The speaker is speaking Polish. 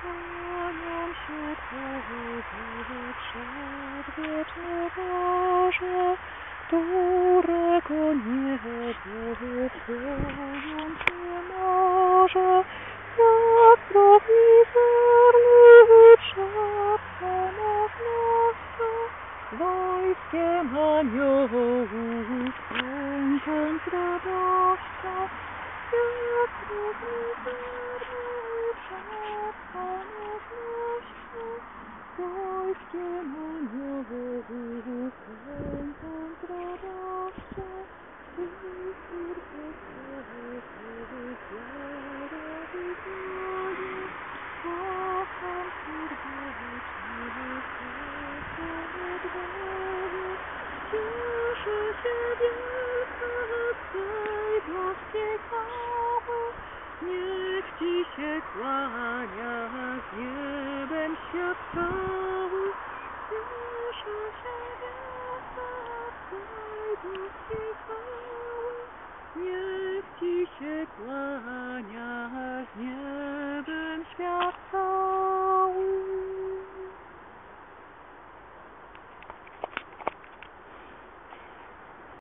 kłaniam się Tobie, przedwieczny Boże, którego niebo wypełniam Cię może, jak prowizorny przed ponownością, wojskiem aniołów pędząc radością, jak prowizorny przed ponownością, wojskiem aniołów pędząc radością, i serce kocham serdecznie, cieszę się wielce Twej boskiej chwały, niech Ci się kłania z niebem świat cały. Cieszę się wielce Twej boskiej chwały, niech Ci się kłania